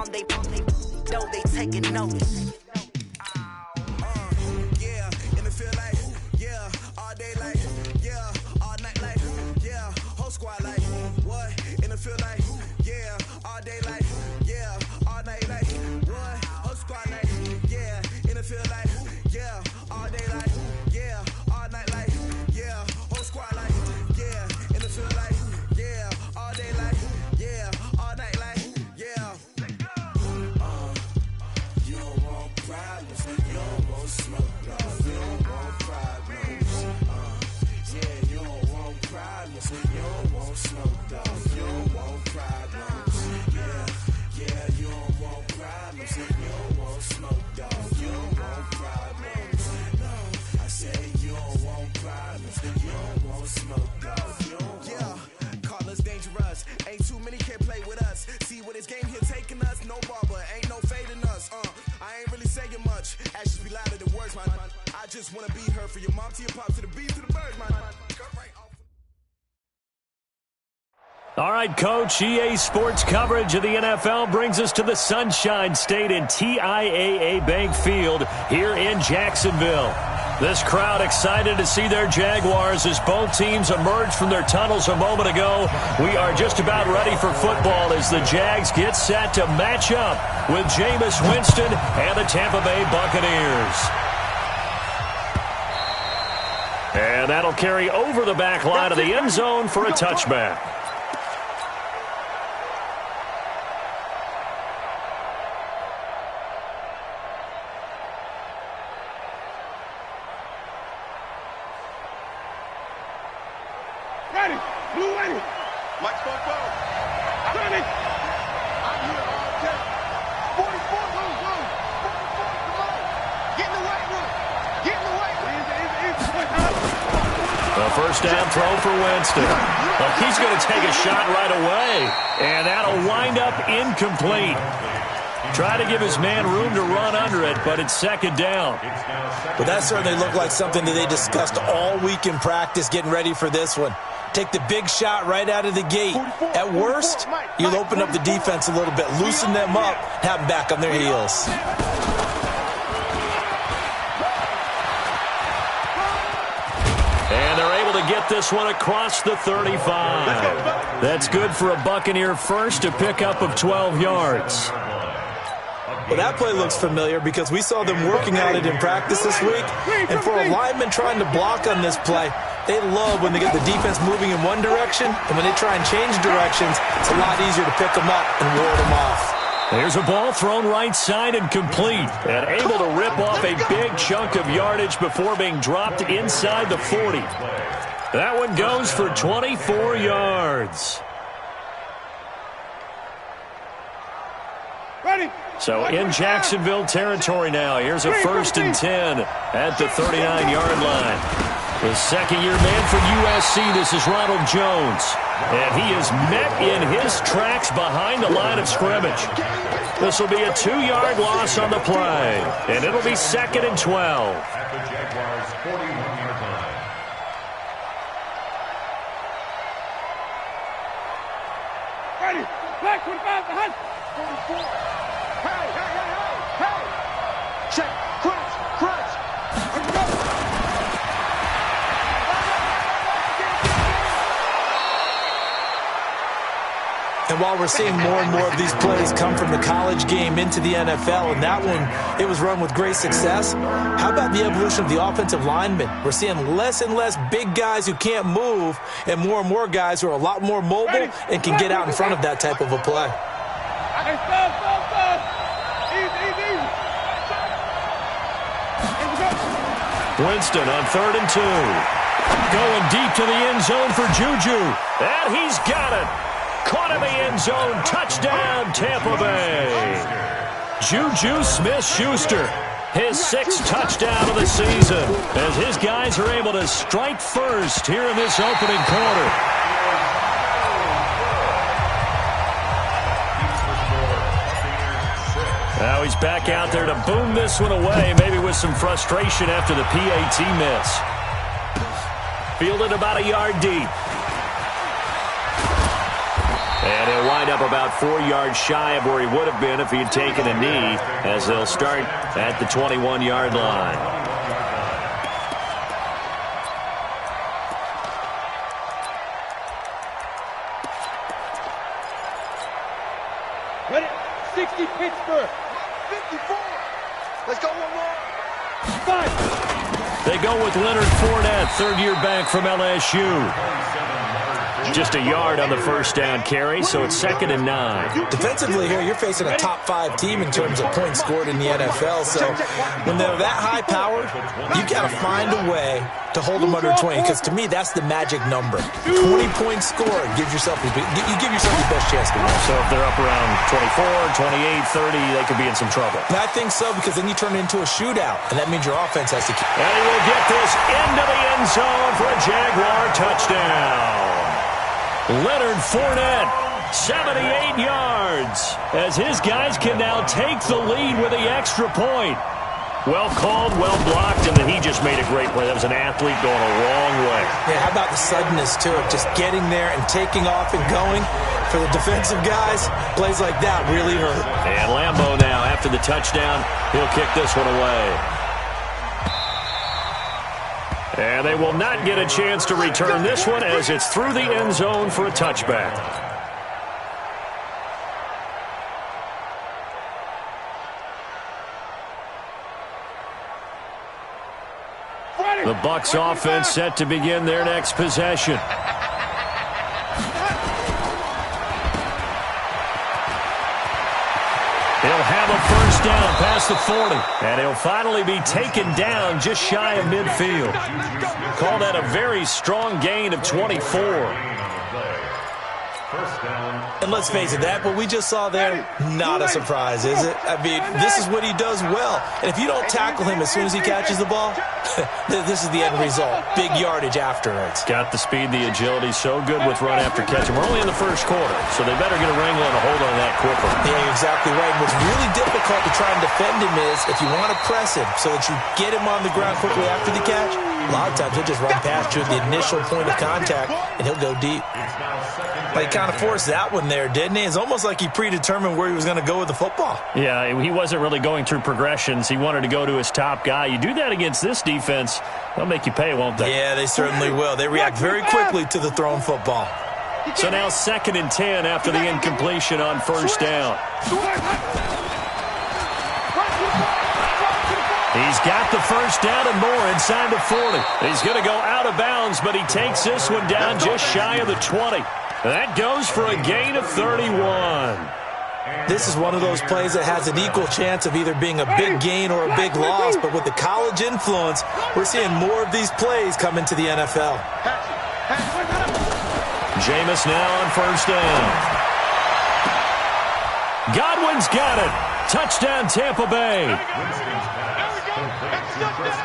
on they know they taking notice. Yeah, in the field like, yeah, all day like, yeah, all night like, yeah, whole squad like, what? In the field like, yeah, all day like, yeah, all night like, what? Whole squad like, yeah, in the field like, yeah, all day like, yeah, all night like, yeah, whole squad like, yeah, in the field like, yeah, all day like, yeah, all night like, yeah. You don't want problems, you don't want smoke, no, you don't want problems. Yeah, you don't want problems, you don't want smoke, dog, you don't want problems. Yeah, you don't want problems, you don't want smoke, dog, you don't want problems. No, I say you don't want problems, you don't want smoke, dog, you don't want. Yeah, call us dangerous, ain't too many can play with us. See what this game here taking us, no barber, ain't no fading us. I ain't really saying much, actions be louder than words, man. I just wanna be heard, for your mom to your pop to the beat to the birds, man. All right, Coach, EA Sports coverage of the NFL brings us to the Sunshine State in TIAA Bank Field here in Jacksonville. This crowd excited to see their Jaguars as both teams emerged from their tunnels a moment ago. We are just about ready for football as the Jags get set to match up with Jameis Winston and the Tampa Bay Buccaneers. And that'll carry over the back line of the end zone for a touchback. Ready, blue ready. Mike Spock, go. Ready. I'm here all day. 44, go. 44, come on. Get in the weight room. Get in the weight room. A first down throw for Winston. Well, he's going to take a shot right away, and that'll wind up incomplete. Try to give his man room to run under it, but it's second down. Well, that certainly looked like something that they discussed all week in practice getting ready for this one. Take the big shot right out of the gate. At worst, you'll open up the defense a little bit, loosen them up, have them back on their heels. And they're able to get this one across the 35. That's good for a Buccaneer first, a pickup of 12 yards. Well, that play looks familiar because we saw them working on it in practice this week. And for a lineman trying to block on this play, they love when they get the defense moving in one direction, and when they try and change directions, it's a lot easier to pick them up and ward them off. There's a ball thrown right side and complete, and able to rip off a big chunk of yardage before being dropped inside the 40. That one goes for 24 yards. Ready. So in Jacksonville territory now. Here's a 1st and 10 at the 39-yard line. The second-year man for USC, this is Ronald Jones. And he is met in his tracks behind the line of scrimmage. This will be a 2-yard loss on the play. And it'll be 2nd and 12. At the Jaguars' 41-yard line. Ready. Back 25 behind. 44. Hey. Check. Crunch. Let's go. And while we're seeing more and more of these plays come from the college game into the NFL, and that one, it was run with great success, how about the evolution of the offensive linemen? We're seeing less and less big guys who can't move and more guys who are a lot more mobile and can get out in front of that type of a play. Winston on 3rd and 2. Going deep to the end zone for Juju. And he's got it. Caught in the end zone. Touchdown, Tampa Bay. Juju Smith-Schuster, his 6th touchdown of the season, as his guys are able to strike first here in this opening quarter. Now he's back out there to boom this one away, maybe with some frustration after the PAT miss. Fielded about a yard deep. And he'll wind up about 4 yards shy of where he would have been if he had taken a knee, as they'll start at the 21-yard line. Ready? 60 Pittsburgh. 54. Let's go one more. 5. They go with Leonard Fournette, third-year back from LSU. Just a yard on the first down carry, so it's 2nd and 9. Defensively here, you're facing a top 5 team in terms of points scored in the NFL. So when they're that high-powered, you got to find a way to hold them under 20, because to me, that's the magic number. 20 points scored gives yourself you give yourself your best chance to win. So if they're up around 24, 28, 30, they could be in some trouble. And I think so, because then you turn it into a shootout, and that means your offense has to keep. And he will get this into the end zone for a Jaguar touchdown. Leonard Fournette, 78 yards, as his guys can now take the lead with the extra point. Well called, well blocked, and then he just made a great play. That was an athlete going a long way. Yeah, how about the suddenness to it? Just getting there and taking off and going. For the defensive guys, plays like that really hurt. And Lambeau now, after the touchdown, he'll kick this one away. And they will not get a chance to return this one, as it's through the end zone for a touchback. The Bucs offense set to begin their next possession. He'll have a first down past the 40. And he'll finally be taken down just shy of midfield. Call that a very strong gain of 24. And let's face it, that what we just saw there, not a surprise, is it? I mean, this is what he does well. And if you don't tackle him as soon as he catches the ball, this is the end result. Big yardage afterwards. Got the speed, the agility, so good with run after catch. And we're only in the first quarter, so they better get a wrangle and a hold on that quickly. Yeah, you're exactly right. What's really difficult to try and defend him is if you want to press him so that you get him on the ground quickly after the catch, a lot of times he'll just run past you at the initial point of contact, and he'll go deep. But he kind of forced that one there, didn't he? It's almost like he predetermined where he was going to go with the football. Yeah, he wasn't really going through progressions. He wanted to go to his top guy. You do that against this defense, they'll make you pay, won't they? Yeah, they certainly will. They react very quickly to the thrown football. So now 2nd and 10 after the incompletion on first down. He's got the first down and more inside the 40. He's going to go out of bounds, but he takes this one down just shy of the 20. That goes for a gain of 31. This is one of those plays that has an equal chance of either being a big gain or a big loss, but with the college influence, we're seeing more of these plays come into the NFL. Jameis now on first down. Godwin's got it. Touchdown, Tampa Bay.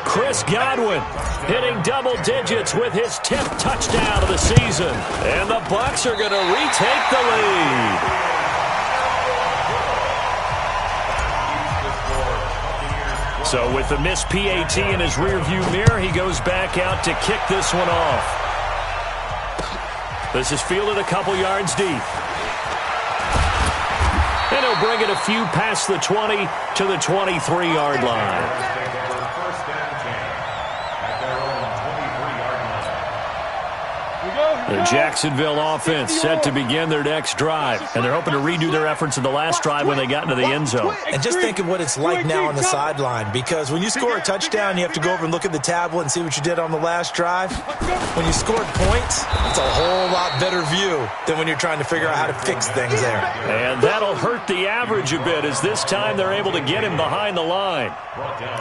Chris Godwin hitting double digits with his 10th touchdown of the season. And the Bucs are going to retake the lead. So with the missed PAT in his rearview mirror, he goes back out to kick this one off. This is fielded a couple yards deep. And he'll bring it a few past the 20 to the 23-yard line. The Jacksonville offense set to begin their next drive, and they're hoping to redo their efforts in the last drive when they got into the end zone. And just think of what it's like now on the sideline, because when you score a touchdown, you have to go over and look at the tablet and see what you did on the last drive. When you scored points, it's a whole lot better view than when you're trying to figure out how to fix things there. And that'll hurt the average a bit, as this time they're able to get him behind the line.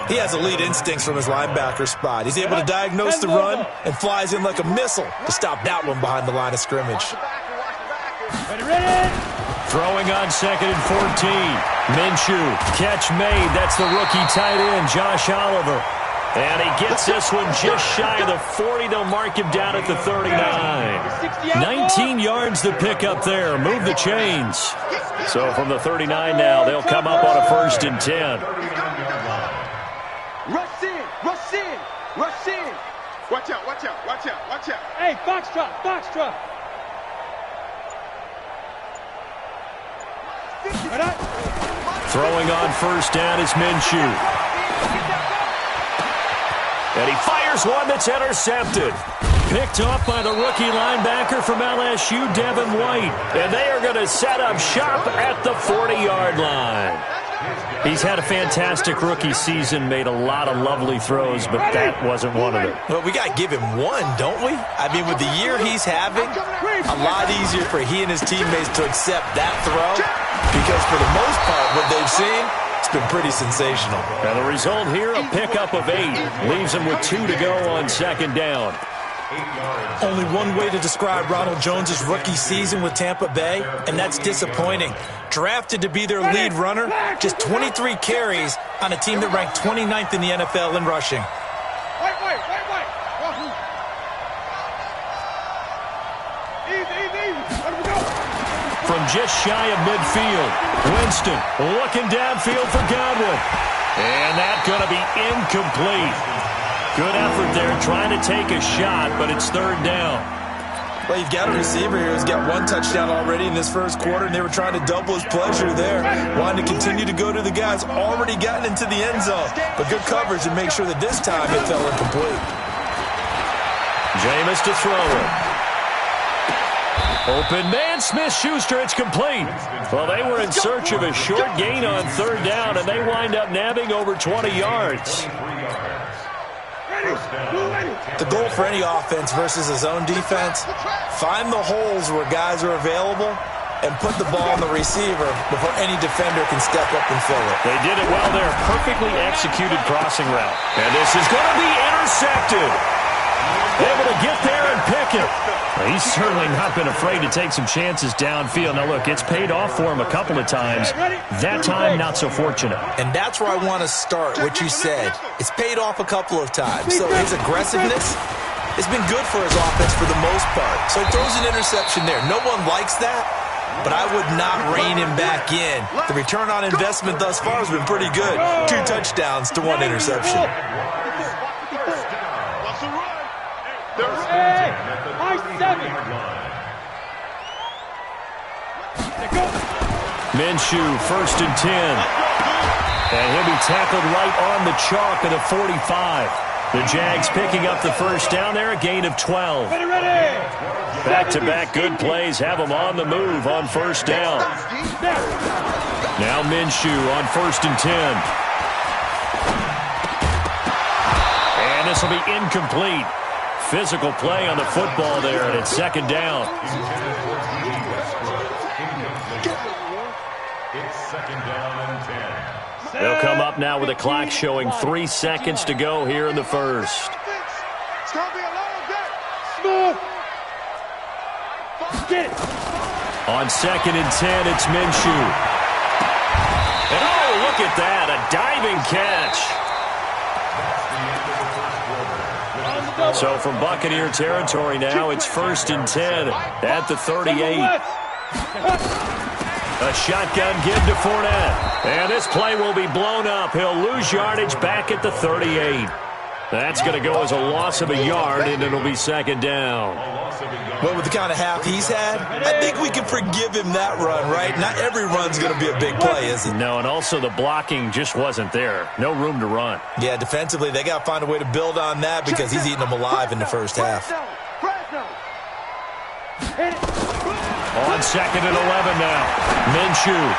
He has elite instincts from his linebacker spot. He's able to diagnose the run and flies in like a missile to stop that one behind the line of scrimmage. Throwing on 2nd and 14. Minshew, catch made. That's the rookie tight end, Josh Oliver. And he gets this one just shy of the 40. They'll mark him down at the 39. 19 yards to pick up there. Move the chains. So from the 39 now, they'll come up on a 1st and 10. Rush in, rush in, rush in. Watch out, watch out, watch out, watch out. Hey, Foxtrot, Foxtrot. Throwing on first down is Minshew. And he fires one that's intercepted. Picked off by the rookie linebacker from LSU, Devin White. And they are going to set up shop at the 40-yard line. He's had a fantastic rookie season, made a lot of lovely throws, but that wasn't one of them. Well, we got to give him one, don't we? I mean, with the year he's having, a lot easier for he and his teammates to accept that throw because for the most part, what they've seen, it's been pretty sensational. And the result here, a pickup of 8. Leaves him with 2 to go on second down. Only one way to describe Ronald Jones' rookie season with Tampa Bay, and that's disappointing. Drafted to be their lead runner, just 23 carries on a team that ranked 29th in the NFL in rushing. From just shy of midfield, Winston looking downfield for Godwin. And that's going to be incomplete. Good effort there trying to take a shot, but it's third down. Well, you've got a receiver here who's got 1 touchdown already in this first quarter, and they were trying to double his pleasure there. Wanted to continue to go to the guys already gotten into the end zone. But good coverage to make sure that this time it fell incomplete. Jameis to throw it. Open man, Smith-Schuster, it's complete. Well, they were in search of a short gain on third down, and they wind up nabbing over 20 yards. The goal for any offense versus a zone defense, find the holes where guys are available and put the ball on the receiver before any defender can step up and fill it. They did it well there. Perfectly executed crossing route. And this is going to be intercepted. Able to get there and pick it. Well, he's certainly not been afraid to take some chances downfield. Now, look, it's paid off for him a couple of times. That time, not so fortunate. And that's where I want to start, what you said. It's paid off a couple of times. So his aggressiveness has been good for his offense for the most part. So he throws an interception there. No one likes that, but I would not rein him back in. The return on investment thus far has been pretty good. 2 touchdowns to 1 interception. Minshew, first and 10. And he'll be tackled right on the chalk at a 45. The Jags picking up the first down there, a gain of 12. Back-to-back good plays have them on the move on first down. Now Minshew on first and 10. And this will be incomplete. Physical play on the football there, and it's second down. It's second down and 10. They'll come up now with a clock showing 3 seconds to go here in the first. It's going to be a long day. Smooth. Get it. On second and 10, it's Minshew. And oh, look at that, a diving catch. So from Buccaneer territory now, it's first and 10 at the 38. A shotgun give to Fournette. And this play will be blown up. He'll lose yardage back at the 38. That's going to go as a loss of a yard, and it'll be second down. Well, with the kind of half he's had, I think we can forgive him that run, right? Not every run's going to be a big play, is it? No, and also the blocking just wasn't there. No room to run. Yeah, defensively, they got to find a way to build on that because he's eating them alive in the first half. On second and 11 now. Minshew.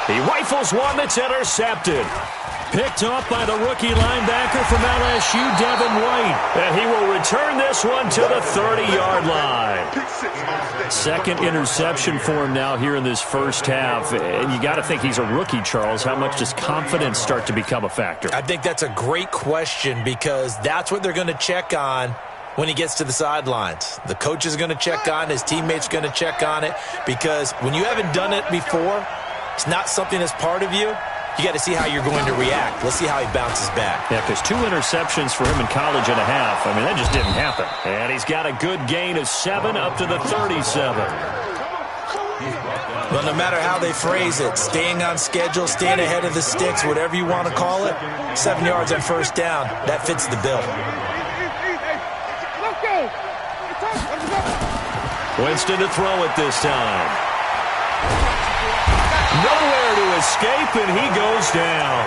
He rifles one that's intercepted. Picked off by the rookie linebacker from LSU, Devin White. And he will return this one to the 30-yard line. Second interception for him now here in this first half. And you got to think he's a rookie, Charles. How much does confidence start to become a factor? I think that's a great question because that's what they're going to check on when he gets to the sidelines. The coach is going to check on it. His teammates are going to check on it because when you haven't done it before, it's not something that's part of you. You got to see how you're going to react. Let's see how he bounces back. Yeah, because 2 interceptions for him in college and a half. I mean, that just didn't happen. And he's got a good gain of 7 up to the 37. Well, no matter how they phrase it, staying on schedule, staying ahead of the sticks, whatever you want to call it, 7 yards on first down, that fits the bill. Winston to throw it this time. Nowhere to escape, and he goes down.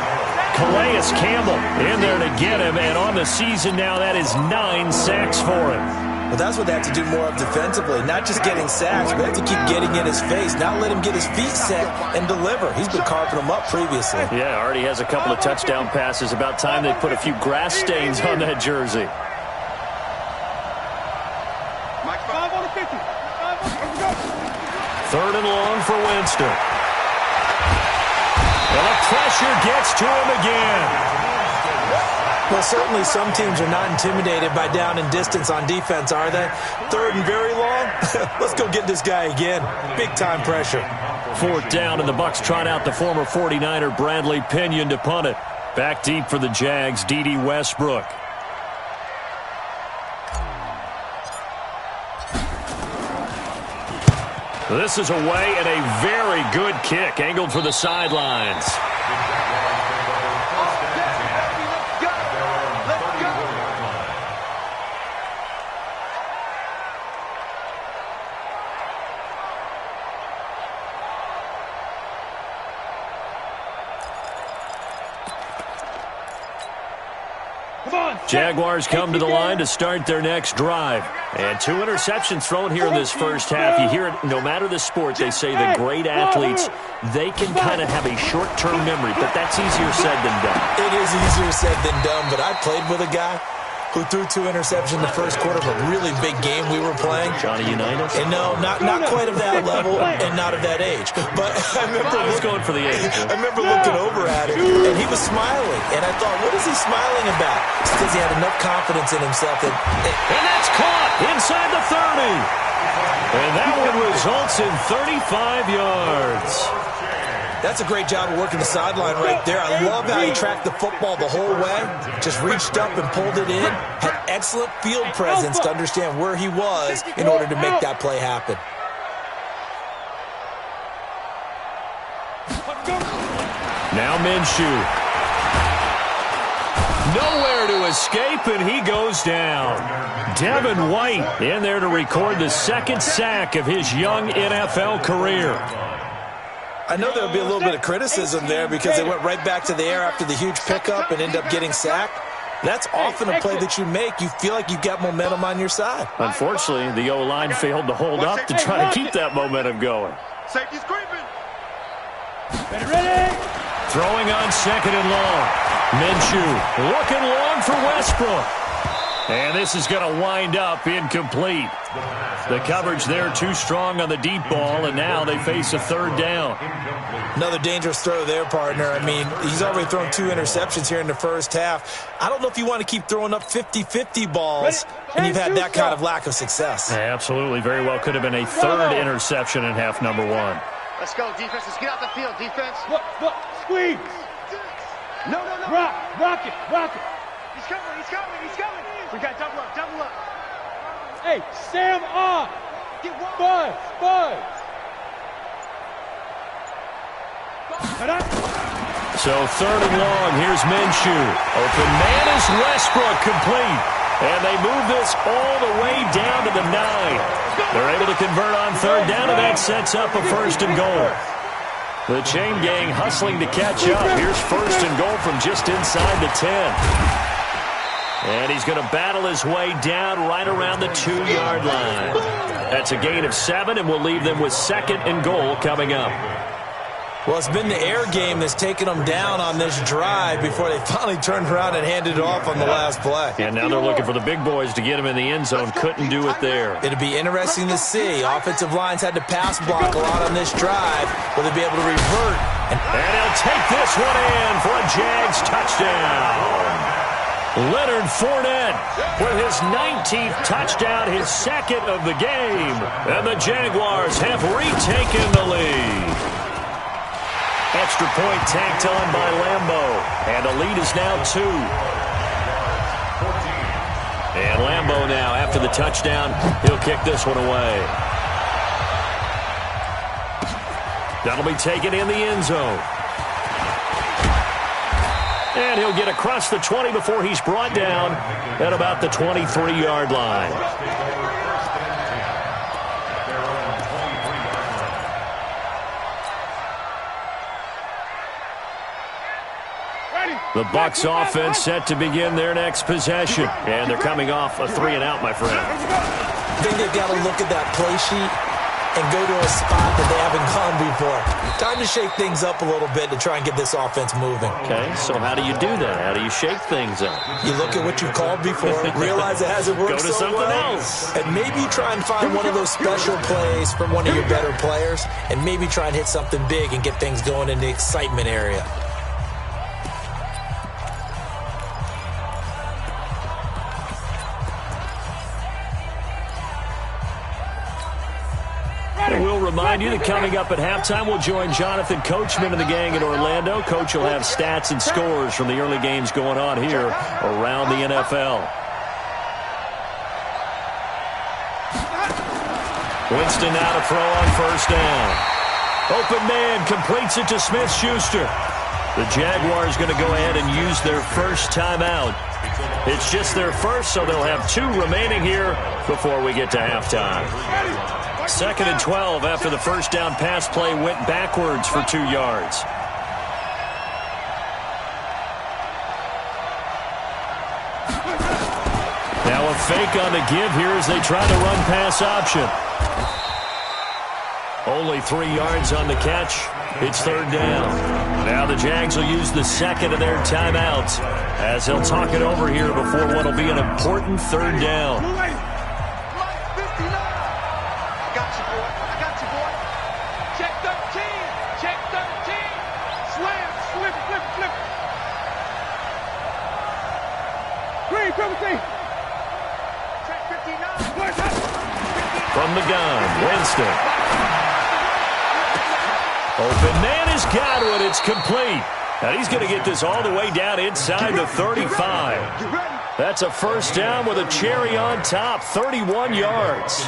Calais Campbell in there to get him, and on the season now, that is 9 sacks for him. Well, that's what they have to do more of defensively. Not just getting sacks, but have to keep getting in his face. Not let him get his feet set and deliver. He's been carving them up previously. Yeah, already has a couple of touchdown passes. About time they put a few grass stains on that jersey. 3rd and long for Winston. And the pressure gets to him again. Well, certainly some teams are not intimidated by down and distance on defense, are they? 3rd and very long? Let's go get this guy again. Big-time pressure. 4th down, and the Bucs trot out the former 49er Bradley Pinion to punt it. Back deep for the Jags, D.D. Westbrook. This is away, and a very good kick angled for the sidelines. Jaguars come to the line to start their next drive. And 2 interceptions thrown here in this first half. You hear it, no matter the sport, they say the great athletes, they can kind of have a short-term memory, but that's easier said than done. It is easier said than done, but I played with a guy who threw 2 interceptions in the first quarter of a really big game we were playing. Johnny Unitas? And no, not quite of that level and not of that age. But I remember I was going for the age. I remember looking over at him, and he was smiling. And I thought, what is he smiling about? It's because he had enough confidence in himself. And that's caught inside the 30. And that one results in 35 yards. That's a great job of working the sideline right there. I love how he tracked the football the whole way. Just reached up and pulled it in. Had excellent field presence to understand where he was in order to make that play happen. Now Minshew. Nowhere to escape, and he goes down. Devin White in there to record the 2nd sack of his young NFL career. I know there'll be a little bit of criticism there because they went right back to the air after the huge pickup and end up getting sacked. That's often a play that you make. You feel like you've got momentum on your side. Unfortunately, the O-line failed to hold up to try to keep that momentum going. Safety's creeping. Ready. Throwing on 2nd and long. Minshew looking long for Westbrook. And this is going to wind up incomplete. The coverage there too strong on the deep ball, and now they face a 3rd down. Another dangerous throw there, partner. I mean, he's already thrown 2 interceptions here in the first half. I don't know if you want to keep throwing up 50-50 balls, and you've had that kind of lack of success. Yeah, absolutely. Very well could have been a 3rd interception in half number 1. Let's go, defense. Let's get out the field, defense. Look, squeeze. No. Rock it. He's coming. We got double up. Hey, Sam off. Buzz. So 3rd and long, here's Minshew. Open man is Westbrook, complete. And they move this all the way down to the 9. They're able to convert on 3rd down, and that sets up a 1st and goal. The chain gang hustling to catch up. Here's 1st and goal from just inside the 10. And he's going to battle his way down right around the 2-yard line. That's a gain of 7, and we'll leave them with 2nd and goal coming up. Well, it's been the air game that's taken them down on this drive before they finally turned around and handed it off on the last play. And now they're looking for the big boys to get him in the end zone. Couldn't do it there. It'll be interesting to see. Offensive lines had to pass block a lot on this drive. Will they be able to revert? And he'll take this one in for a Jags touchdown. Leonard Fournette with his 19th touchdown, his 2nd of the game. And the Jaguars have retaken the lead. Extra point tacked on by Lambeau. And the lead is now 2. And Lambeau now, after the touchdown, he'll kick this one away. That'll be taken in the end zone. And he'll get across the 20 before he's brought down at about the 23-yard line. The Bucs offense set to begin their next possession. And they're coming off a 3-and-out, my friend. I think they've got to look at that play sheet and go to a spot that they haven't gone before. Time to shake things up a little bit to try and get this offense moving. Okay, so how do you do that? How do you shake things up? You look at what you've called before, realize it hasn't worked Go to so something well, else. and maybe try and find one of those special plays from one of your better players, and maybe try and hit something big and get things going in the excitement area. And we'll remind you that coming up at halftime, we'll join Jonathan Coachman and the gang in Orlando. Coach will have stats and scores from the early games going on here around the NFL. Winston now to throw on first down. Open man completes it to Smith-Schuster. The Jaguars going to go ahead and use their first timeout. It's just their first, so they'll have 2 remaining here before we get to halftime. 2nd and 12 after the first down pass play went backwards for 2 yards. Now a fake on the give here as they try to run pass option. Only 3 yards on the catch. It's 3rd down. Now the Jags will use the second of their timeouts as they'll talk it over here before what will be an important 3rd down. From the gun, Winston. Open man has got it. It's complete. And he's going to get this all the way down inside the 35. That's a first down with a cherry on top, 31 yards.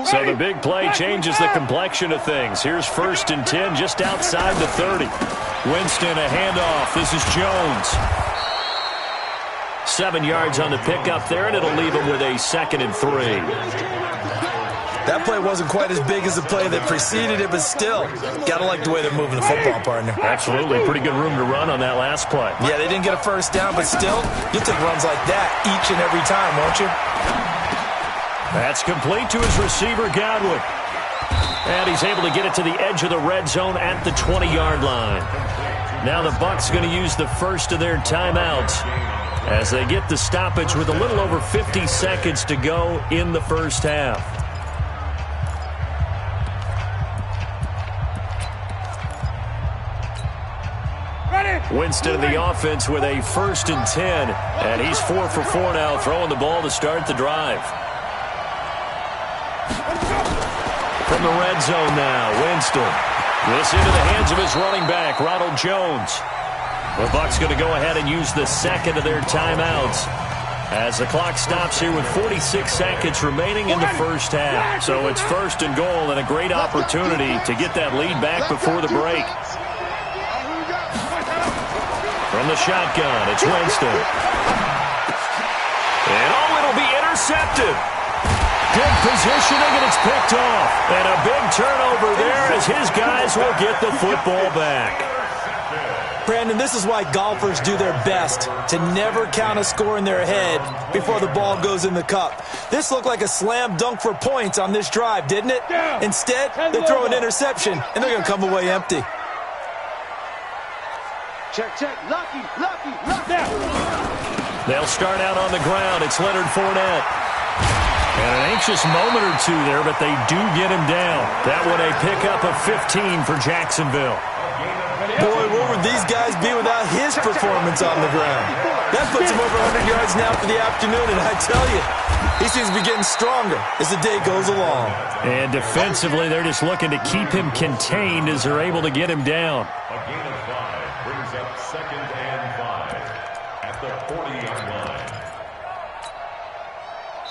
So the big play changes the complexion of things. Here's 1st and 10 just outside the 30. Winston, a handoff. This is Jones. 7 yards on the pickup there, and it'll leave him with a 2nd and 3. That play wasn't quite as big as the play that preceded it, but still, got to like the way they're moving the football, partner. Absolutely. Pretty good room to run on that last play. Yeah, they didn't get a first down, but still, you'll take runs like that each and every time, won't you? That's complete to his receiver, Godwin. And he's able to get it to the edge of the red zone at the 20-yard line. Now the Bucs going to use the first of their timeouts as they get the stoppage with a little over 50 seconds to go in the first half. Winston in the offense with a 1st and 10, and he's 4 for 4 now, throwing the ball to start the drive. From the red zone now, Winston. This into the hands of his running back, Ronald Jones. The Bucs going to go ahead and use the second of their timeouts as the clock stops here with 46 seconds remaining in the first half. So it's 1st and goal and a great opportunity to get that lead back before the break. From the shotgun, it's Winston. And it'll be intercepted. Good positioning, and it's picked off. And a big turnover there as his guys will get the football back. Brandon, this is why golfers do their best to never count a score in their head before the ball goes in the cup. This looked like a slam dunk for points on this drive, didn't it? Instead, they throw an interception, and they're going to come away empty. Check. Lucky. They'll start out on the ground. It's Leonard Fournette. And an anxious moment or two there, but they do get him down. That one a pickup of 15 for Jacksonville. Boy, where would these guys be without his performance on the ground? That puts him over 100 yards now for the afternoon, and I tell you, he seems to be getting stronger as the day goes along. And defensively, they're just looking to keep him contained as they're able to get him down. A gain of 5 brings up 2nd and 5 at the 40-yard line.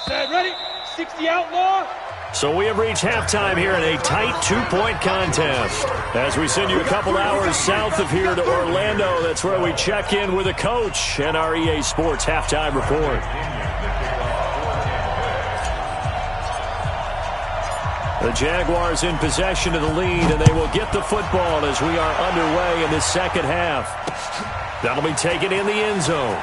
Set, ready? 60 outlaw. So we have reached halftime here in a tight 2-point contest. As we send you a couple hours south of here to Orlando, that's where we check in with the coach and our EA Sports halftime report. The Jaguars in possession of the lead, and they will get the football as we are underway in the second half. That'll be taken in the end zone.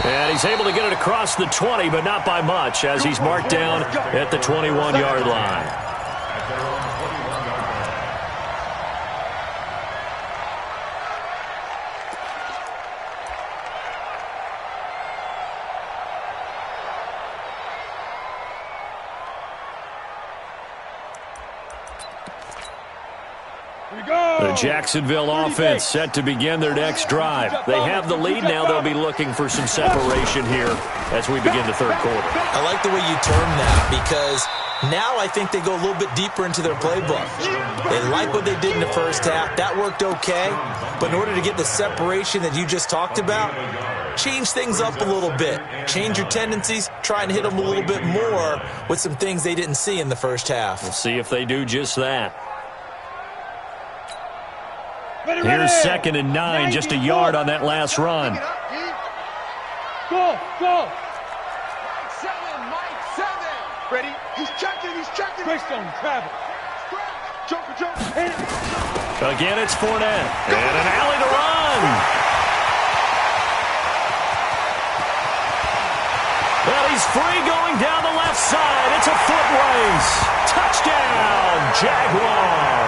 And he's able to get it across the 20, but not by much, as he's marked down at the 21-yard line. The Jacksonville offense set to begin their next drive. They have the lead now. They'll be looking for some separation here as we begin the third quarter. I like the way you term that, because now I think they go a little bit deeper into their playbook. They like what they did in the first half. That worked okay. But in order to get the separation that you just talked about, change things up a little bit. Change your tendencies. Try and hit them a little bit more with some things they didn't see in the first half. We'll see if they do just that. Here's 2nd and 9, just a yard on that last run. Go, go. Mike 7. Ready? He's checking. Greystone, travel. Joker. Again, it's Fournette. And an alley to run. Well, he's free going down the left side. It's a foot race. Touchdown, Jaguars.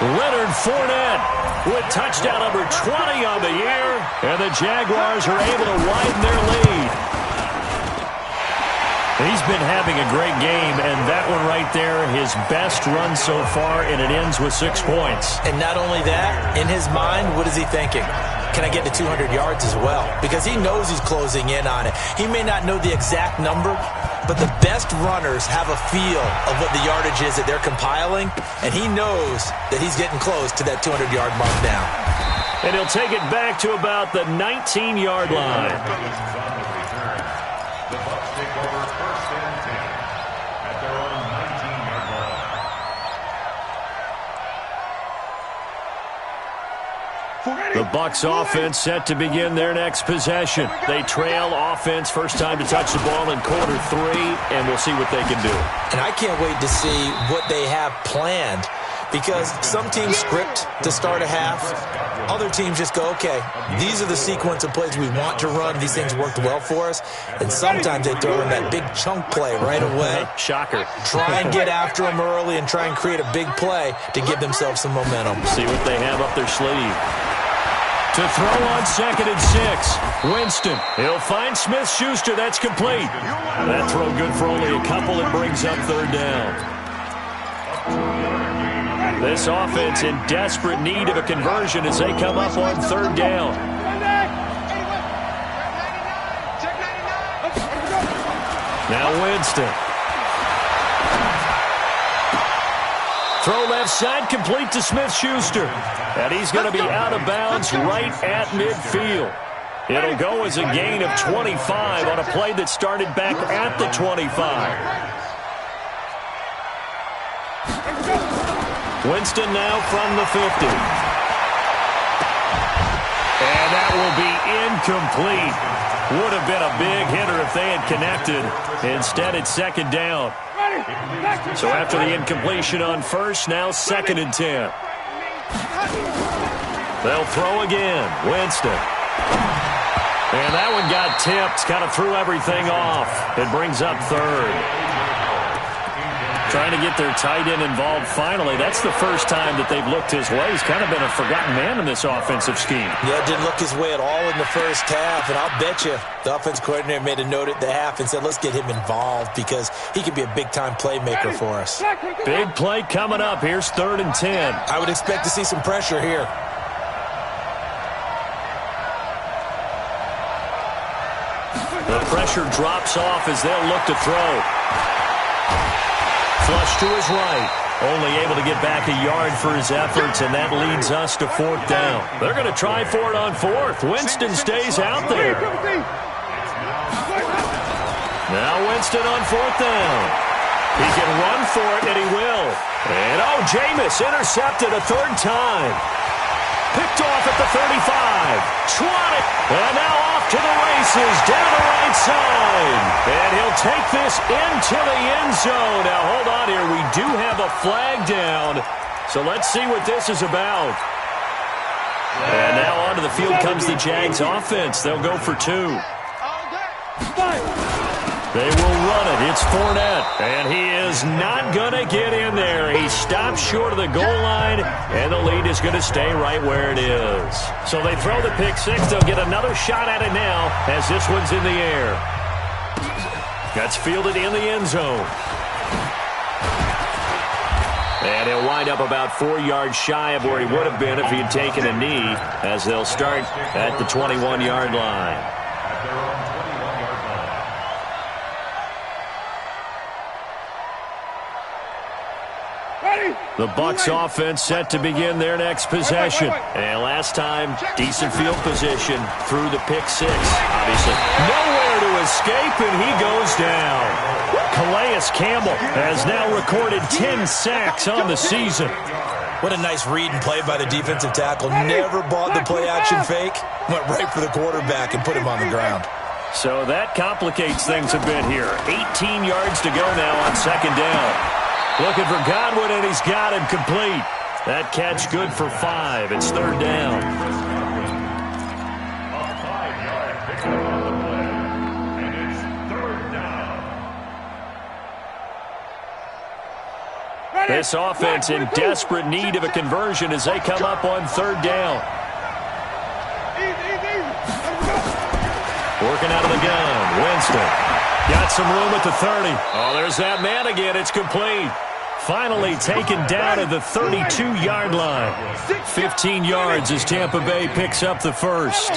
Leonard Fournette with touchdown number 20 on the year, and the Jaguars are able to widen their lead. He's been having a great game, and that one right there, his best run so far, and it ends with 6 points. And not only that, in his mind, what is he thinking? Can I get to 200 yards as well? Because he knows he's closing in on it. He may not know the exact number, but the best runners have a feel of what the yardage is that they're compiling, and he knows that he's getting close to that 200-yard mark now. And he'll take it back to about the 19-yard line. The Bucs take over 1st and 10 at their own 19-yard line. The Bucs offense set to begin their next possession. They trail offense, first time to touch the ball in quarter 3, and we'll see what they can do. And I can't wait to see what they have planned, because some teams script to start a half. Other teams just go, okay, these are the sequence of plays we want to run. These things worked well for us. And sometimes they throw in that big chunk play right away. Shocker. Try and get after them early and try and create a big play to give themselves some momentum. See what they have up their sleeve. To throw on 2nd and 6. Winston. He'll find Smith-Schuster. That's complete. That throw good for only a couple. It brings up 3rd down. This offense in desperate need of a conversion as they come up on 3rd down. Now Winston. Throw left side, complete to Smith-Schuster. And he's going to be out of bounds right at midfield. It'll go as a gain of 25 on a play that started back at the 25. Winston now from the 50. And that will be incomplete. Would have been a big hitter if they had connected. Instead, it's 2nd down. So after the incompletion on 1st, now 2nd and 10. They'll throw again. Winston. And that one got tipped. Kind of threw everything off. It brings up 3rd. Trying to get their tight end involved finally. That's the first time that they've looked his way. He's kind of been a forgotten man in this offensive scheme. Yeah, didn't look his way at all in the first half. And I'll bet you the offense coordinator made a note at the half and said, let's get him involved because he could be a big-time playmaker for us. Big play coming up. Here's 3rd and 10. I would expect to see some pressure here. The pressure drops off as they'll look to throw. Flush to his right. Only able to get back a yard for his efforts, and that leads us to 4th down. They're going to try for it on 4th. Winston stays out there. Now Winston on 4th down. He can run for it, and he will. And, Jameis intercepted a 3rd time. Picked off at the 35. 20. And now off to the races down the right outside. And he'll take this into the end zone. Now, hold on here. We do have a flag down. So let's see what this is about. And now onto the field comes the Jags offense. They'll go for 2. They will run it. It's Fournette. And he is not going to get in there. He stops short of the goal line, and the lead is going to stay right where it is. So they throw the pick six. They'll get another shot at it now as this one's in the air. That's fielded in the end zone. And he'll wind up about 4 yards shy of where he would have been if he had taken a knee, as they'll start at the 21-yard line. The Bucs offense set to begin their next possession. And last time, decent field position through the pick six. Obviously, nowhere to escape, and he goes down. Calais Campbell has now recorded 10 sacks on the season. What a nice read and play by the defensive tackle. Never bought the play-action fake. Went right for the quarterback and put him on the ground. So that complicates things a bit here. 18 yards to go now on second down. Looking for Godwin, and he's got him complete. That catch good for 5. It's third down. A 5-yard pickup on the play, and it's third down. This offense in desperate need of a conversion as they come up on third down. Working out of the gun. Winston. Got some room at the 30. Oh, there's that man again. It's complete. Finally taken down at the 32-yard line. 15 yards as Tampa Bay picks up the first.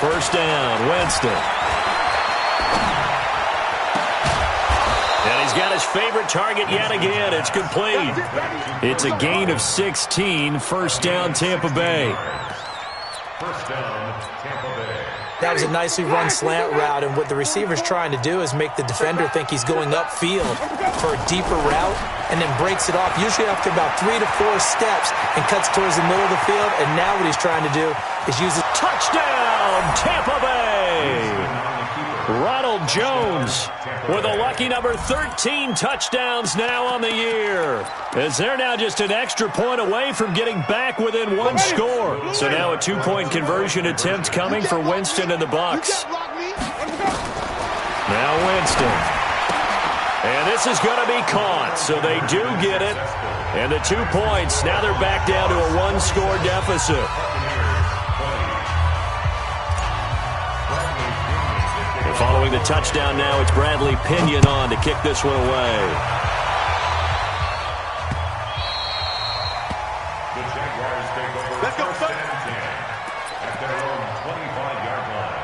First down, Winston. And he's got his favorite target yet again. It's complete. It's a gain of 16. First down, Tampa Bay. First down, Tampa Bay. That was a nicely run slant route, and what the receiver's trying to do is make the defender think he's going upfield for a deeper route and then breaks it off, usually after about 3 to 4 steps, and cuts towards the middle of the field. And now what he's trying to do is use a touchdown, Tampa Bay. Ronald Jones with a lucky number 13 touchdowns now on the year, as they're now just an extra point away from getting back within 1 score. So now a 2-point conversion attempt coming for Winston and the Bucs. Now Winston. And this is going to be caught, so they do get it. And the 2 points, now they're back down to a 1-score deficit. Following the touchdown now, it's Bradley Pinion on to kick this one away. The Jaguars take over first and 10 at their own 25-yard line.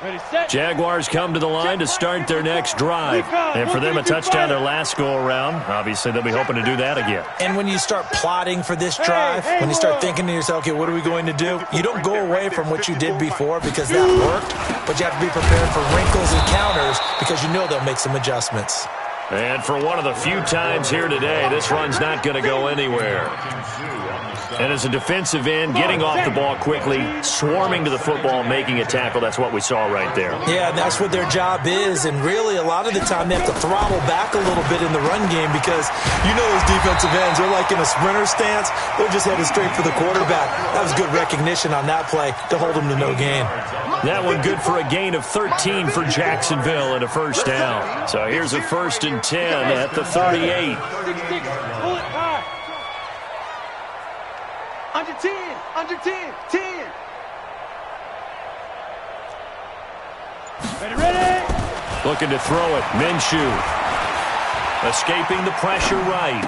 Ready, set. Jaguars come to the line to start their next drive. And for them, a touchdown their last go-around. Obviously, they'll be hoping to do that again. And when you start plotting for this drive, when you start thinking to yourself, okay, what are we going to do? You don't go away from what you did before because that worked, but you have to be prepared for wrinkles and counters because you know they'll make some adjustments. And for one of the few times here today, this run's not going to go anywhere. And as a defensive end, getting off the ball quickly, swarming to the football, making a tackle, that's what we saw right there. Yeah, and that's what their job is. And really, a lot of the time, they have to throttle back a little bit in the run game because you know those defensive ends, they're like in a sprinter stance. They're just headed straight for the quarterback. That was good recognition on that play to hold them to no gain. That one good for a gain of 13 for Jacksonville and a first down. So here's a 1st and 10 at the 38. Pull it high. Under 10, 10. Ready. Looking to throw it. Minshew. Escaping the pressure right.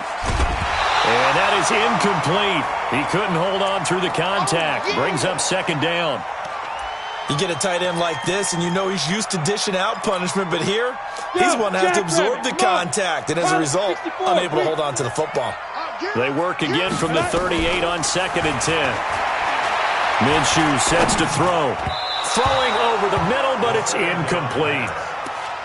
And that is incomplete. He couldn't hold on through the contact. Brings up second down. You get a tight end like this, and you know he's used to dishing out punishment, but here, he's one that has to absorb the contact, and as a result, unable to hold on to the football. They work again from the 38 on 2nd and 10. Minshew sets to throw. Throwing over the middle, but it's incomplete.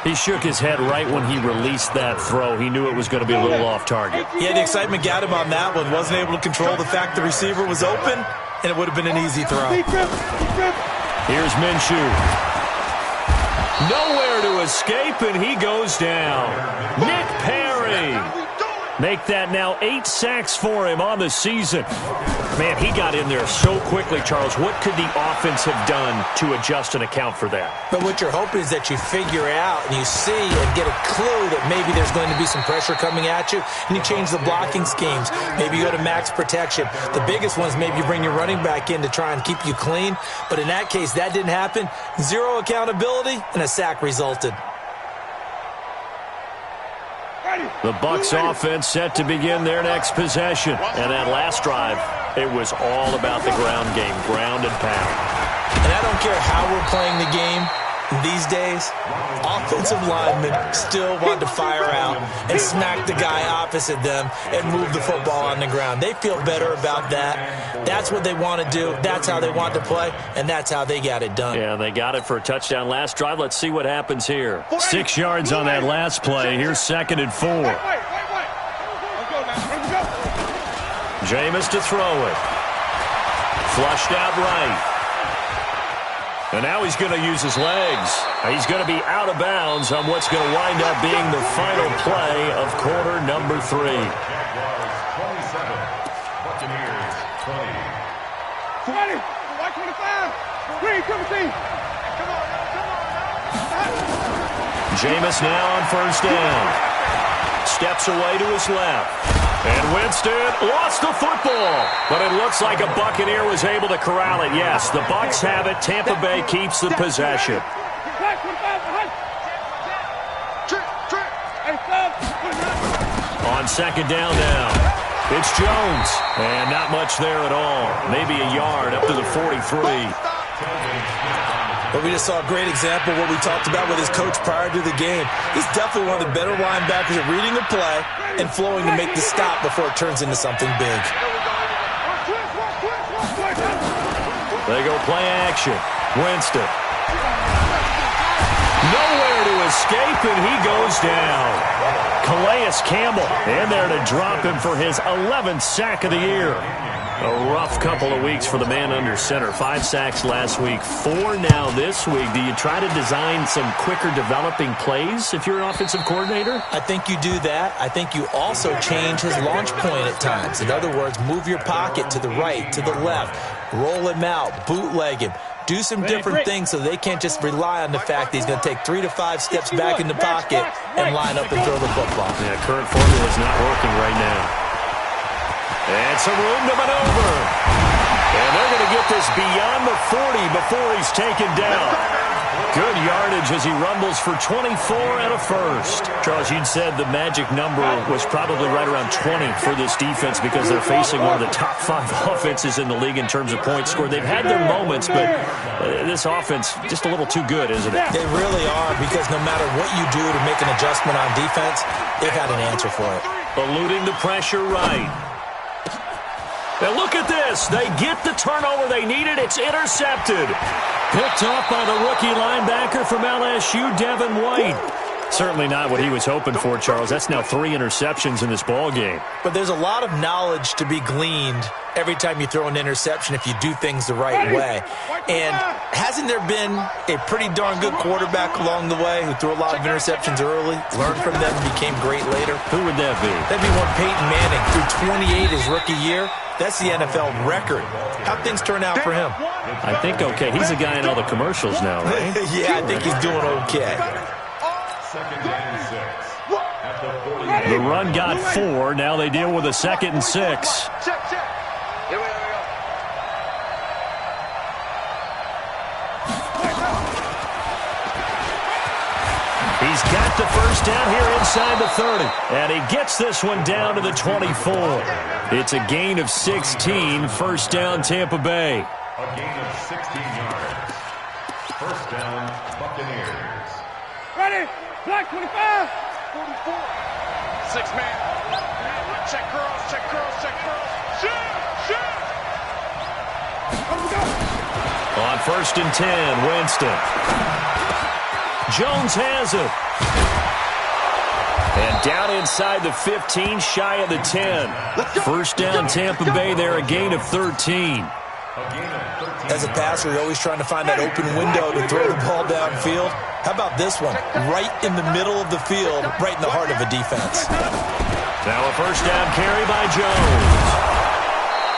He shook his head right when he released that throw. He knew it was going to be a little off target. Yeah, the excitement got him on that one. Wasn't able to control the fact the receiver was open, and it would have been an easy throw. Here's Minshew. Nowhere to escape, and he goes down. Nick Perry. Make that now 8 sacks for him on the season. Man, he got in there so quickly, Charles. What could the offense have done to adjust and account for that? But what you're hoping is that you figure out and you see and get a clue that maybe there's going to be some pressure coming at you, and you change the blocking schemes. Maybe you go to max protection. The biggest one is maybe you bring your running back in to try and keep you clean. But in that case, that didn't happen. 0 accountability, and a sack resulted. The Bucs offense set to begin their next possession. And that last drive, it was all about the ground game, ground and pound. And I don't care how we're playing the game these days, offensive linemen still want to fire out and smack the guy opposite them and move the football on the ground. They feel better about that. That's what they want to do. That's how they want to play, and that's how they got it done. Yeah, they got it for a touchdown last drive. Let's see what happens here. 6 yards on that last play. Here's 2nd and 4. Jameis to throw it. Flushed out right. And now he's going to use his legs. He's going to be out of bounds on what's going to wind up being the final play of quarter number 3. Jaguars 27, Buccaneers 20. 20, white 25, green 17. Come on. Jameis now on 1st down. Steps away to his left. And Winston lost the football. But it looks like a Buccaneer was able to corral it. Yes, the Bucs have it. Tampa Bay keeps the possession. On 2nd down now. It's Jones. And not much there at all. Maybe a yard up to the 43. But we just saw a great example of what we talked about with his coach prior to the game. He's definitely one of the better linebackers at reading a play and flowing to make the stop before it turns into something big. They go play action. Winston. Nowhere to escape, and he goes down. Calais Campbell in there to drop him for his 11th sack of the year. A rough couple of weeks for the man under center. 5 sacks last week, 4 now this week. Do you try to design some quicker developing plays if you're an offensive coordinator? I think you do that. I think you also change his launch point at times. In other words, move your pocket to the right, to the left, roll him out, bootleg him. Do some different things so they can't just rely on the fact that he's going to take 3 to 5 steps back in the pocket and line up and throw the football. Yeah, current formula is not working right now. And some room to maneuver. And they're going to get this beyond the 40 before he's taken down. Good yardage as he rumbles for 24 and a first. Charles, you'd said the magic number was probably right around 20 for this defense because they're facing one of the top 5 offenses in the league in terms of points scored. They've had their moments, but this offense just a little too good, isn't it? They really are, because no matter what you do to make an adjustment on defense, they've had an answer for it. Eluding the pressure right. And look at this. They get the turnover they needed. It's intercepted. Picked up by the rookie linebacker from LSU, Devin White. Certainly not what he was hoping for, Charles. That's now 3 interceptions in this ball game. But there's a lot of knowledge to be gleaned every time you throw an interception if you do things the right way. And hasn't there been a pretty darn good quarterback along the way who threw a lot of interceptions early, learned from them, and became great later? Who would that be? That'd be one Peyton Manning. Threw 28 his rookie year. That's the NFL record. How'd things turn out for him? I think okay. He's a guy in all the commercials now, right? Yeah, I think he's doing okay. 2nd and 6. At the 40. The run got 4. Now they deal with a 2nd and 6. Check. Here we go. He's got the first down here inside the 30. And he gets this one down to the 24. It's a gain of 16. First down, Tampa Bay. A gain of 16 yards. First down, Buccaneers. Ready? Black 25, 44. 6-man. Check curls. Shoot. On 1st and 10, Winston. Jones has it. And down inside the 15, shy of the 10. First down, Tampa Bay there, a gain of 13. As a passer, you're always trying to find that open window to throw the ball downfield. How about this one? Right in the middle of the field, right in the heart of a defense. Now a first down carry by Jones.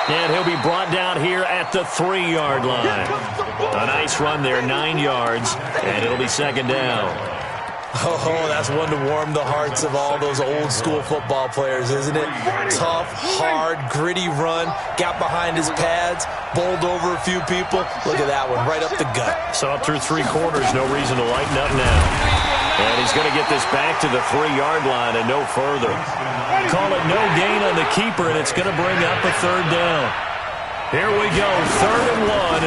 And he'll be brought down here at the 3-yard line. A nice run there, 9 yards, and it'll be second down. Oh, that's one to warm the hearts of all those old-school football players, isn't it? Tough, hard, gritty run, got behind his pads, bowled over a few people. Look at that one, right up the gut. Saw it through 3 quarters, no reason to lighten up now. And he's going to get this back to the 3-yard line and no further. Call it no gain on the keeper, and it's going to bring up a third down. Here we go, 3rd and 1.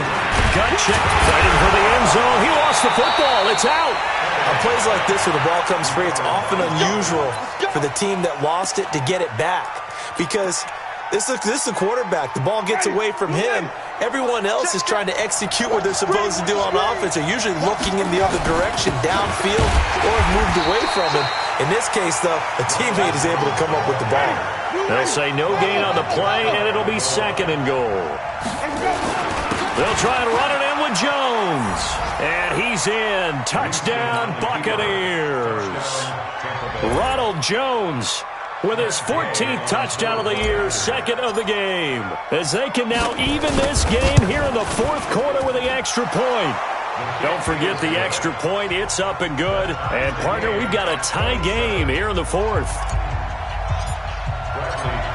Gut check, fighting for the end zone. He lost the football. It's out. On plays like this where the ball comes free, it's often unusual for the team that lost it to get it back. Because this is a quarterback. The ball gets away from him. Everyone else is trying to execute what they're supposed to do on offense. They're usually looking in the other direction, downfield, or moved away from him. In this case, though, a teammate is able to come up with the ball. They'll say no gain on the play, and it'll be 2nd and goal. They'll try and run it in with Jones. And he's in. Touchdown, Buccaneers. Ronald Jones with his 14th touchdown of the year, 2nd of the game. As they can now even this game here in the 4th quarter with the extra point. Don't forget the extra point. It's up and good. And, partner, we've got a tie game here in the 4th.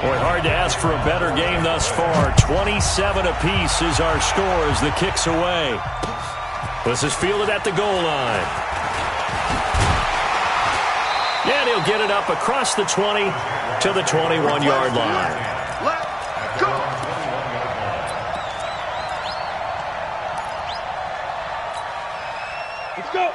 Boy, hard to ask for a better game thus far. 27 apiece is our score as the kick's away. This is fielded at the goal line. And he'll get it up across the 20 to the 21-yard line. Let's go.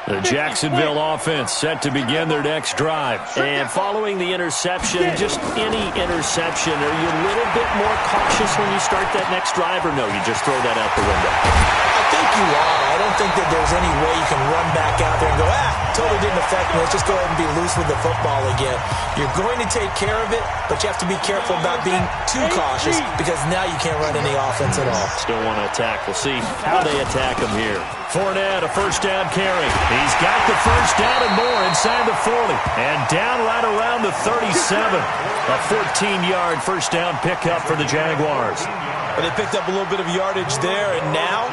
The Jacksonville offense set to begin their next drive. And following the interception, just any interception, are you a little bit more cautious when you start that next drive, or no, you just throw that out the window? I think you are. I don't think that there's any way you can run back out there and go, totally didn't affect me. Let's just go ahead and be loose with the football again. You're going to take care of it, but you have to be careful about being too cautious because now you can't run any offense at all. Still want to attack. We'll see how they attack him here. Fournette, a first down carry. He's got the first down and more inside the 40. And down right around the 37. A 14-yard first down pickup for the Jaguars. But they picked up a little bit of yardage there, and now,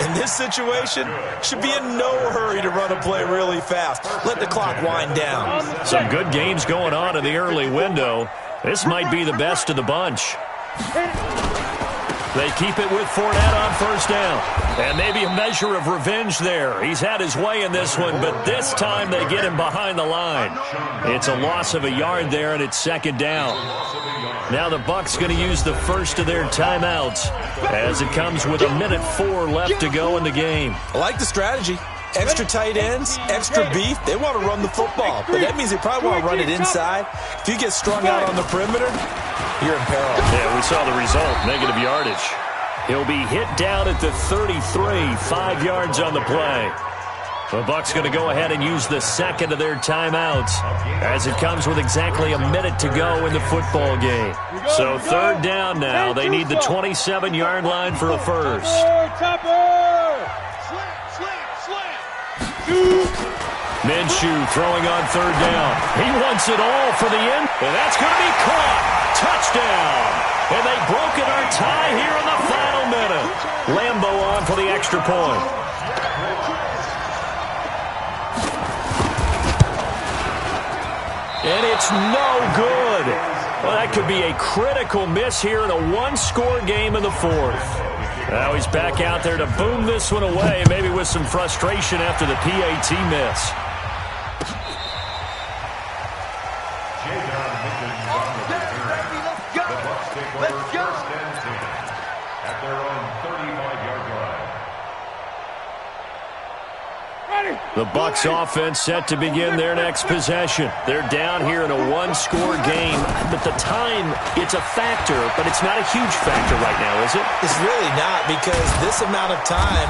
in this situation, should be in no hurry to run a play really fast. Let the clock wind down. Some good games going on in the early window. This might be the best of the bunch. They keep it with Fournette on first down. And maybe a measure of revenge there. He's had his way in this one, but this time they get him behind the line. It's a loss of a yard there, and it's 2nd down. Now the Bucs going to use the first of their timeouts as it comes with 1:04 left to go in the game. I like the strategy. Extra tight ends, extra beef. They want to run the football, but that means they probably want to run it inside. If you get strung out on the perimeter, you're in peril. Yeah, we saw the result, negative yardage. He'll be hit down at the 33, 5 yards on the play. The Bucs going to go ahead and use the second of their timeouts as it comes with exactly a minute to go in the football game. So 3rd down now. They need the 27-yard line for a first. Minshew throwing on 3rd down. He wants it all for the end, and that's going to be caught. Touchdown. And they broke it our tie here in the final minute. Lambo on for the extra point. And it's no good. Well, that could be a critical miss here in a one-score game in the 4th. Now he's back out there to boom this one away, maybe with some frustration after the PAT miss. Let's go. At their own 35-yard line. The Bucs offense set to begin their next possession. They're down here in a one-score game, but the time, it's a factor, but it's not a huge factor right now, is it? It's really not, because this amount of time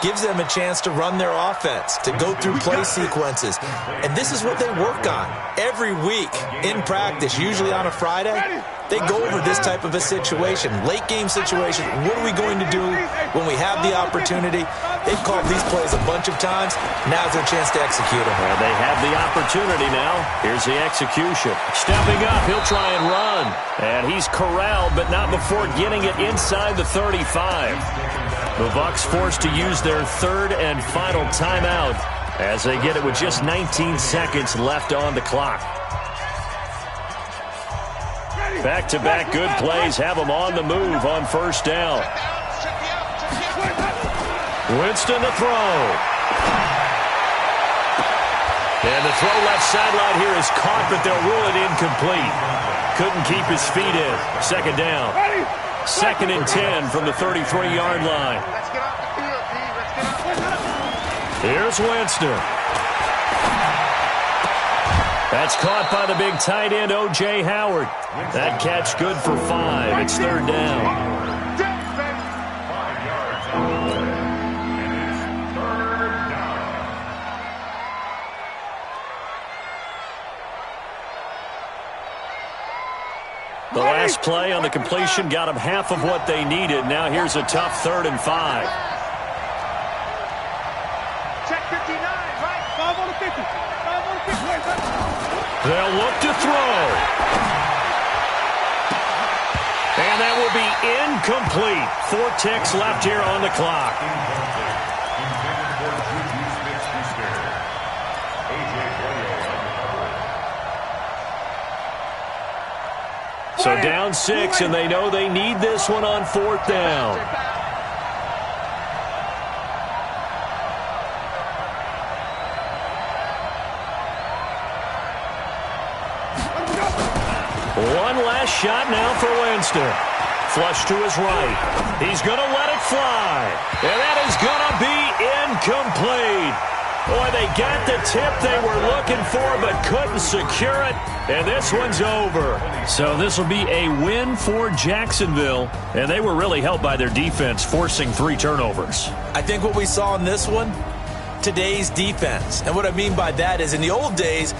gives them a chance to run their offense, to go through play sequences. And this is what they work on every week in practice, usually on a Friday. They go over this type of a situation, late game situation. What are we going to do when we have the opportunity? They've called these plays a bunch of times. Now's their chance to execute them. Well, they have the opportunity now. Here's the execution. Stepping up, he'll try and run. And he's corralled, but not before getting it inside the 35. The Bucs forced to use their third and final timeout as they get it with just 19 seconds left on the clock. Back-to-back good plays have them on the move on first down. Winston to throw. And the throw left sideline here is caught, but they'll rule it incomplete. Couldn't keep his feet in. Second down. Second and 10 from the 33-yard line. Here's Winston. That's caught by the big tight end, O.J. Howard. That catch good for 5. It's third down. 5 yards on the play. And it's third down. The last play on the completion got them half of what they needed. Now here's a tough 3rd and 5. Check 59, right? 5 on the 50. 5 on the 50. They'll look to throw. And that will be incomplete. 4 ticks left here on the clock. So down 6, and they know they need this one on 4th down. One last shot now for Winston. Flush to his right. He's going to let it fly. And that is going to be incomplete. Boy, they got the tip they were looking for but couldn't secure it. And this one's over. So this will be a win for Jacksonville. And they were really helped by their defense, forcing 3 turnovers. I think what we saw in this one, today's defense. And what I mean by that is in the old days,